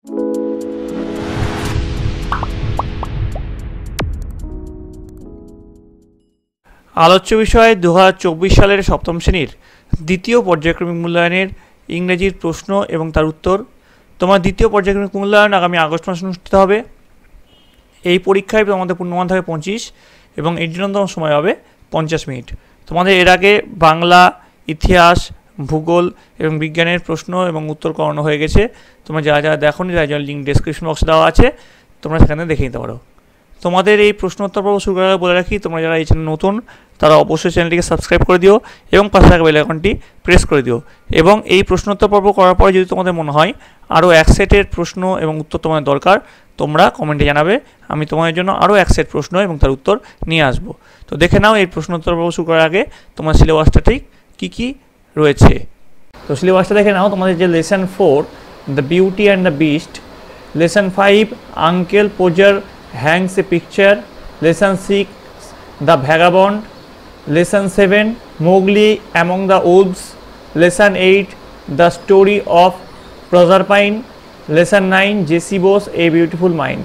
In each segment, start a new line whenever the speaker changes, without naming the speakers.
আলোচ্য বিষয় 2024 সালের সপ্তম শ্রেণীর দ্বিতীয় পর্যায়ক্রমিক মূল্যায়নের ইংরেজির প্রশ্ন এবং তার উত্তর। তোমার দ্বিতীয় পর্যায়ক্রমিক মূল্যায়ন আগামী আগস্ট মাসে অনুষ্ঠিত হবে। এই পরীক্ষায় তোমাদের পূর্ণমান থাকে 25 এবং এর জন্য তোমার সময় হবে 50 মিনিট। তোমাদের এর আগে বাংলা, ইতিহাস, ভূগোল এবং বিজ্ঞানের প্রশ্ন এবং উত্তর করানো হয়ে গেছে। তোমরা যারা যারা দেখোনি তার জন্য লিঙ্ক ডেসক্রিপশন বক্সে দেওয়া আছে, তোমরা সেখানে দেখে নিতে পারো। তোমাদের এই প্রশ্নোত্তর পর্ব শুরু করার আগে বলে রাখি, তোমরা যারা এই চ্যানেল নতুন তারা অবশ্যই চ্যানেলটিকে সাবস্ক্রাইব করে দিও এবং পাশে থাকা বেল আইকনটি প্রেস করে দিও। এবং এই প্রশ্নোত্তর পর্ব করার পরে যদি তোমাদের মনে হয় আরও এক সেটের প্রশ্ন এবং উত্তর তোমাদের দরকার, তোমরা কমেন্টে জানাবে। আমি তোমাদের জন্য আরও এক সেট প্রশ্ন এবং তার উত্তর নিয়ে আসবো। তো দেখে নাও এই প্রশ্নোত্তর পর্ব শুরু করার আগে তোমার সিলেবাসটা ঠিক কী কী রয়েছে। তো সিলেবাসটা দেখে নাও। তোমাদের যে lesson 4 the beauty and the beast, lesson 5 uncle Podger hangs a picture, lesson 6 the vagabond, lesson 7 Mowgli among the wolves, lesson 8 the story of Proserpine, lesson 9 J.C. Bose a beautiful mind।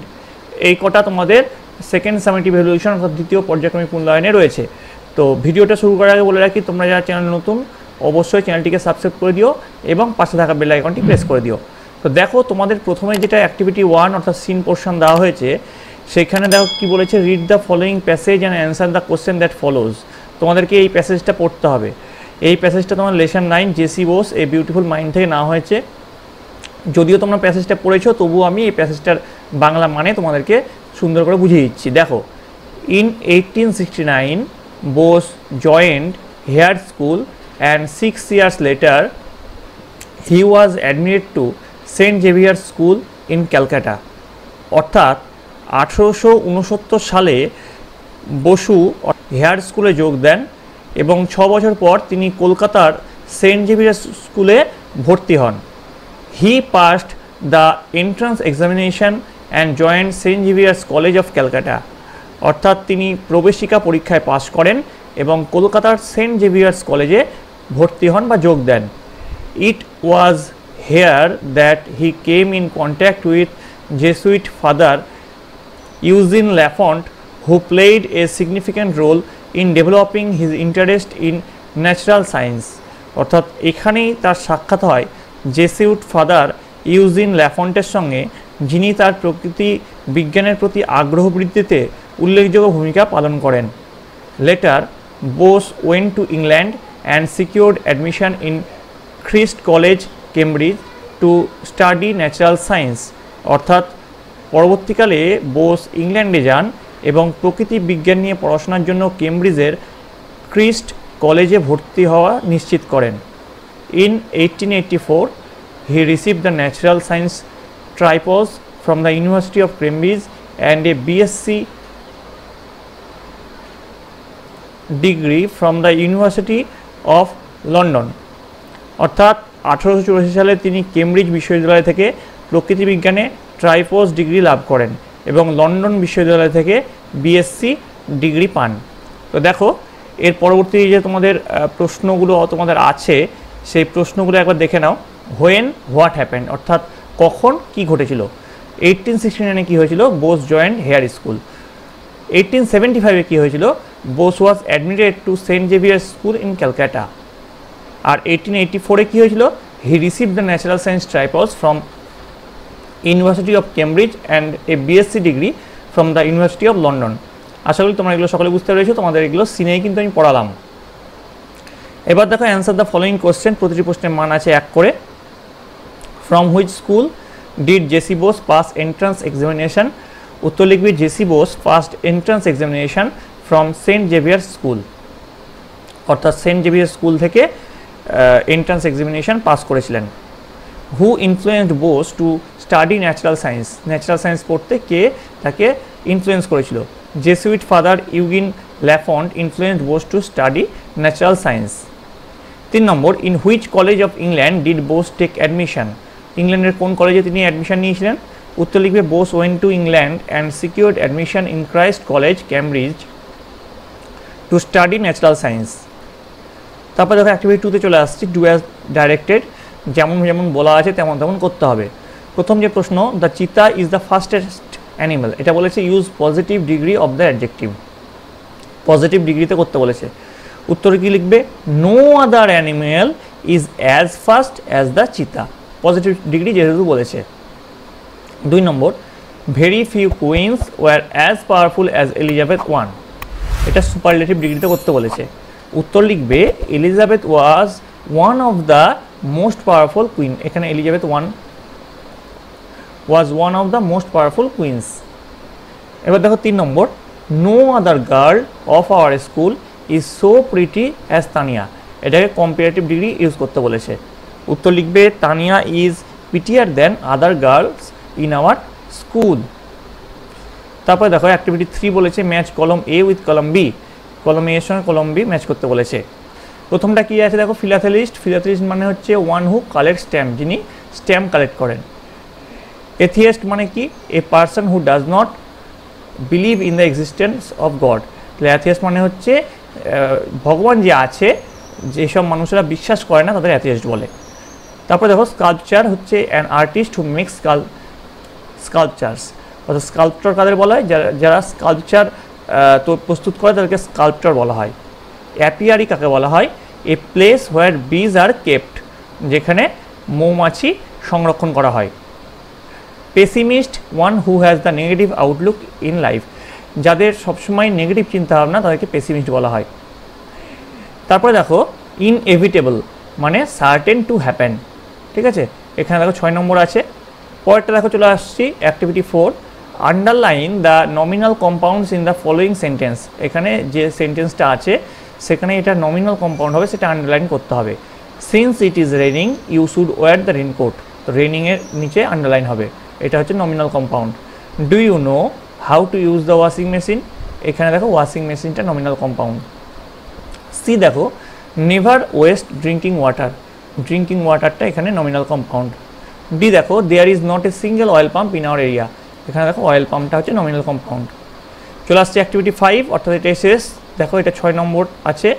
এই কটা তোমাদের second summative valuation অর্থাৎ দ্বিতীয় পর্যায়ক্রমিক মূল্যায়নে রয়েছে। তো ভিডিওটা শুরু করার আগে বলে রাখি, তোমরা যারা চ্যানেল নতুন অবশ্যই চ্যানেলটিকে সাবস্ক্রাইব করে দিও এবং পাশে থাকা বেল আইকনটি প্রেস করে দিও। তো দেখো, তোমাদের প্রথমে যেটা অ্যাক্টিভিটি 1 অর্থাৎ সিন পোর্শন দেওয়া হয়েছে, সেখানে দেখো কি বলেছে, read the following passage and answer the question that follows. তোমাদেরকে এই প্যাসেজটা পড়তে হবে। এই প্যাসেজটা তোমার lesson 9 J C Bose a beautiful mind থেকে নেওয়া হয়েছে। যদিও তোমরা প্যাসেজটা পড়েছো, তবুও আমি এই প্যাসেজটার বাংলা মানে তোমাদেরকে সুন্দর করে বুঝিয়ে দিচ্ছি। দেখো, in 1869 Bose joined Hare School and 6 years later he was admitted to Saint Xavier School in Calcutta. অর্থাৎ 1869 সালে বসু হেয়ার স্কুলে যোগ দেন এবং 6 বছর পর তিনি কলকাতার সেন্ট জেভিয়ার স্কুলে ভর্তি হন। He passed the entrance examination and joined Saint Xavier's College of Calcutta. অর্থাৎ তিনি প্রবেশিকা পরীক্ষায় পাশ করেন এবং কলকাতার সেন্ট জেভিয়ার্স কলেজে ভর্তি হন বা যোগ দেন। It was here that he came in contact with Jesuit Father Eugene Lafont, who played a significant role in developing his interest in natural science। অর্থাৎ এখানেই তার সাক্ষাৎ হয় জেসুইট ফাদার ইউজিন ল্যাফন্টের সঙ্গে, যিনি তার প্রকৃতি বিজ্ঞানের প্রতি আগ্রহ বৃদ্ধিতে উল্লেখযোগ্য ভূমিকা পালন করেন। Letter Bose went to England and secured admission in Christ college Cambridge two study natural science. অর্থাৎ পরবর্তীকালে বোস ইংল্যান্ডে যান এবং প্রকৃতি বিজ্ঞান নিয়ে পড়াশোনার জন্য কেমব্রিজের খ্রিস্ট কলেজে ভর্তি হওয়া নিশ্চিত করেন। In 1884 he received the natural science tripos from the University of Cambridge and a BSc degree from the University of London. অর্থাৎ 1884 সালে তিনি কেমব্রিজ বিশ্ববিদ্যালয় থেকে প্রকৃতি বিজ্ঞানে ট্রাইপোজ ডিগ্রি লাভ করেন এবং লন্ডন বিশ্ববিদ্যালয় থেকে বিএসসি ডিগ্রি পান। তো দেখো, এর পরবর্তী যে তোমাদের প্রশ্নগুলো তোমাদের আছে, সেই প্রশ্নগুলো একবার দেখে নাও। হোয়েন হোয়াট হ্যাপেন্ড, অর্থাৎ কখন কি ঘটেছিল। 1869 কী হয়েছিল, বোস জয়েন্ট হেয়ার স্কুল। 1875 কী হয়েছিল, Bose was admitted to Saint Xavier School in Calcutta. আর 1884 কী হয়েছিল, he received the natural science tripos from University of Cambridge and a BSc degree from the University of London. আশা করি তোমরা এগুলো সকলে বুঝতে পেরেছো। তোমাদের এগুলো সিনেই কিন্তু আমি পড়ালাম। এবার দেখো, অ্যান্সার দ্য ফলোয়িং কোশ্চেন। প্রতিটি প্রশ্নের মান আছে 1 করে। From which school did JC Bose pass entrance examination. উত্তর লিখবি JC Bose first entrance examination from Saint Xavier School. অর্থাৎ সেন্ট জেভিয়ার স্কুল থেকে এন্ট্রান্স এক্সামিনেশন পাস করেছিলেন। Who influenced Bose to study natural science. Natural science পড়তে কে তাকে ইনফ্লুয়েন্স করেছিল। Jesuit Father Eugene Lafont influenced Bose to study natural science. 3 number, in which college of England did Bose take admission. ইংল্যান্ডের কোন কলেজে তিনি অ্যাডমিশন নিয়েছিলেন। উত্তর লিখবে Bose went to England and secured admission in Christ college Cambridge two study natural science. তারপর দেখো activity 2 তে চলে আসছি। ডু অ্যাজ ডাইরেক্টেড, যেমন যেমন বলা আছে তেমন তেমন করতে হবে। প্রথম যে প্রশ্ন, দ্য চিতা ইজ দ্য ফাস্টেস্ট অ্যানিমেল, এটা বলেছে use positive degree of the adjective, positive ডিগ্রিতে করতে বলেছে। উত্তরে কি লিখবে? No other animal is as fast as the cheetah, positive degree যেহেতু বলেছে। 2 number, very few queens were as powerful as Elizabeth one, এটা সুপারলেটিভ ডিগ্রিতে করতে বলেছে। উত্তর লিখবে Elizabeth was one of the most powerful queen, এখানে Elizabeth was one of the most powerful queens. এবার দেখো 3 number, no other girl of our school is so pretty as Tania, এটাকে কম্পারেটিভ ডিগ্রি ইউজ করতে বলেছে। উত্তর লিখবে Tania is prettier then other girls in our school. তারপরে দেখো অ্যাক্টিভিটি 3 বলেছে ম্যাচ কলম এ উইথ কলম বি, কলম এ এর সঙ্গে কলম বি ম্যাচ করতে বলেছে। প্রথমটা কি আছে দেখো, ফিলাথেলিস্ট, ফিলাথেলিস্ট মানে হচ্ছে ওয়ান হু কালেক্ট স্ট্যাম্প, যিনি স্ট্যাম্প কালেক্ট করেন। এথিয়েস্ট মানে কি? A person who does not believe in the existence of god, তাহলে অ্যাথিয়েস্ট মানে হচ্ছে ভগবান যে আছে, যেসব মানুষেরা বিশ্বাস করে না তাদের অ্যাথিয়েস্ট বলে। তারপরে দেখো স্কাল্পচার হচ্ছে an artist who makes sculptures, অর্থাৎ স্কাল্পচার কাদের বলা হয়? যারা স্কাল্পচার তো প্রস্তুত করে তাদেরকে স্কাল্পচার বলা হয়। অ্যাপিয়ারি কাকে বলা হয়? এ প্লেস হোয়ার বিজ আর কেপ্ট, যেখানে মৌমাছি সংরক্ষণ করা হয়। Pessimist one who has the negative Outlook in life, যাদের সবসময় নেগেটিভ চিন্তাভাবনা তাদেরকে পেসিমিস্ট বলা হয়। তারপরে দেখো ইনএভিটেবল মানে সার্টেন টু হ্যাপেন, ঠিক আছে, এখানে দেখো 6 নম্বর আছে। পরেরটা দেখো চলে আসছি activity 4, underline the nominal compounds in the following sentence, এখানে যে সেন্টেন্সটা আছে সেখানে এটা নমিনাল কম্পাউন্ড হবে, সেটা আন্ডারলাইন করতে হবে। Since it is raining you should wear the raincoat, তো রেনিংয়ের নিচে আন্ডারলাইন হবে, এটা হচ্ছে nominal compound. Do you know how to use the washing machine, এখানে দেখো ওয়াশিং মেশিনটা নমিনাল কম্পাউন্ড। সি দেখো never waste drinking water, drinking ওয়াটারটা এখানে নমিনাল কম্পাউন্ড। ডি দেখো there is not a single oil pump in our area, এখানে দেখো oil পাম্পটা হচ্ছে নমিনাল কম্পাউন্ড। চলে আসছে অ্যাক্টিভিটি 5, অর্থাৎ এটা শেষ। দেখো এটা 6 নম্বর আছে।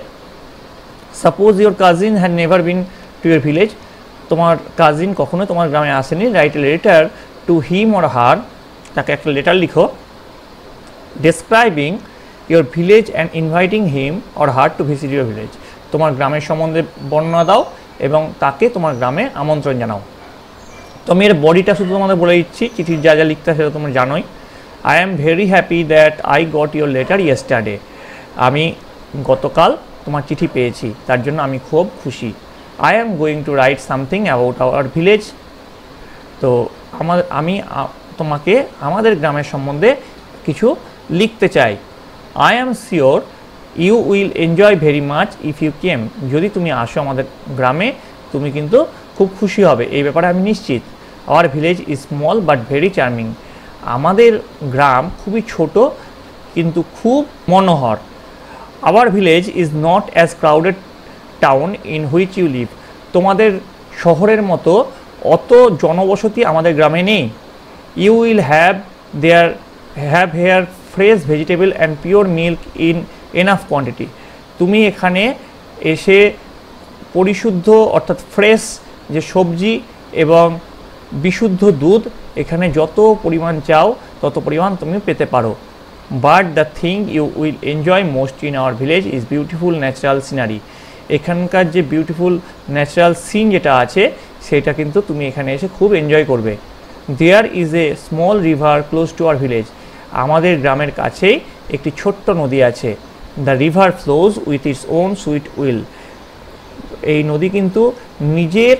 Suppose your cousin had never been to your village, তোমার কাজিন কখনো তোমার গ্রামে আসেনি। Write a letter to him or her, তাকে একটা লেটার লিখো describing your village and inviting him or her to visit your village, তোমার গ্রামের সম্বন্ধে বর্ণনা দাও এবং তাকে তোমার গ্রামে আমন্ত্রণ জানাও। তো আমি এর বডিটা শুধু তোমাদের বলে দিচ্ছি, চিঠির যা যা লিখতে সেটা তোমরা জানোই। I am very happy that I got your letter yesterday, আমি গতকাল তোমার চিঠি পেয়েছি, তার জন্য আমি খুব খুশি। I am going to write something about our village, তো আমি তোমাকে আমাদের গ্রামের সম্বন্ধে কিছু লিখতে চাই। I am sure you will enjoy very much if you came, যদি তুমি আসো আমাদের গ্রামে তুমি কিন্তু খুব খুশি হবে, এই ব্যাপারে আমি নিশ্চিত। Our village is small but very charming, আমাদের গ্রাম খুবই ছোট কিন্তু খুব মনোহর। Our village is not as crowded town in which you live, তোমাদের শহরের মতো অত জনবসতি আমাদের গ্রামে নেই। You will have here fresh vegetable and pure milk in enough quantity, তুমি এখানে এসে পরিশুদ্ধ অর্থাৎ ফ্রেশ যে সবজি এবং বিশুদ্ধ দুধ এখানে যত পরিমাণ চাও তত পরিমাণ তুমি পেতে পারো। But the thing you will enjoy most in our village is beautiful natural scenery, এখানকার যে বিউটিফুল ন্যাচারাল সিন যেটা আছে সেটা কিন্তু তুমি এখানে এসে খুব এনজয় করবে। There is a small river close to our village, আমাদের গ্রামের কাছেই একটি ছোট্ট নদী আছে। The river flows with its own sweet will, এই নদী কিন্তু নিজের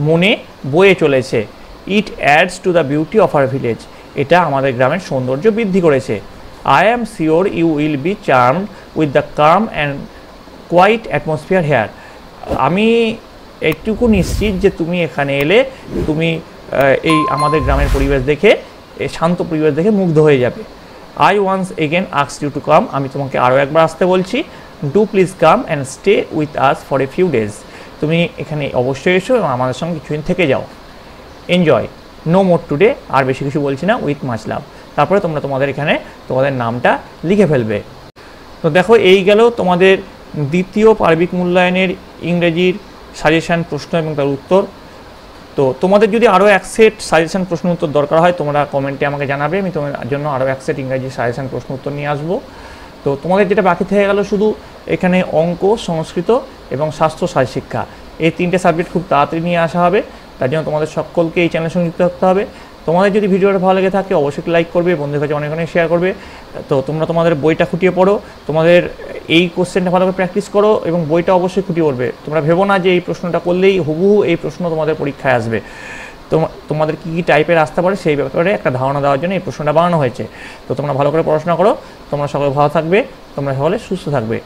মনে বয়ে চলেছে। It adds to the beauty of our village, এটা আমাদের গ্রামের সৌন্দর্য বৃদ্ধি করেছে। I am sure you will be charmed with the calm and quiet atmosphere here, আমি একটুকু নিশ্চিত যে তুমি এখানে এলে তুমি এই আমাদের গ্রামের পরিবেশ দেখে, শান্ত পরিবেশ দেখে মুগ্ধ হয়ে যাবে। I once again asked you to come, আমি তোমাকে আরও একবার আসতে বলছি। Do please come and stay with us for a few days, তুমি এখানে অবশ্যই এসো এবং আমাদের সঙ্গে কিছুদিন থেকে যাও। এনজয় নো মোর টুডে, আর বেশি কিছু বলছি না, উইথ মাচ লাভ। তারপরে তোমরা তোমাদের এখানে তোমাদের নামটা লিখে ফেলবে। তো দেখো এই গেল তোমাদের দ্বিতীয় পার্বিক মূল্যায়নের ইংরেজির সাজেশান প্রশ্ন এবং তার উত্তর। তো তোমাদের যদি আরও এক সেট সাজেশন প্রশ্ন উত্তর দরকার হয় তোমরা কমেন্টে আমাকে জানাবে, আমি তোমার জন্য আরও এক সেট ইংরাজি সাজেশন প্রশ্ন উত্তর নিয়ে আসবো। তো তোমাদের যেটা বাকি থেকে গেল শুধু এখানে অঙ্ক, সংস্কৃত এবং স্বাস্থ্য শিক্ষা, এই 3টে সাবজেক্ট খুব তাড়াতাড়ি নিয়ে আসা হবে। তার জন্য তোমাদের সকলকে এই চ্যানেলের সঙ্গে যুক্ত থাকতে হবে। তোমাদের যদি ভিডিওটা ভালো লেগে থাকে অবশ্যই লাইক করবে, বন্ধুদের কাছে অনেক অনেক শেয়ার করবে। তো তোমরা তোমাদের বইটা খুঁটিয়ে পড়ো, তোমাদের এই কোশ্চেনটা ভালো করে প্র্যাকটিস করো এবং বইটা অবশ্যই খুঁটিয়ে পড়বে। তোমরা ভেবো না যে এই প্রশ্নটা করলেই হুবহু এই প্রশ্ন তোমাদের পরীক্ষায় আসবে। তোমাদের কী কী টাইপের আসতে পারে সেই ব্যাপারে একটা ধারণা দেওয়ার জন্য এই প্রশ্নটা বানানো হয়েছে। তো তোমরা ভালো করে পড়াশোনা করো, তোমরা সকলে ভালো থাকবে, তোমরা সকলে সুস্থ থাকবে।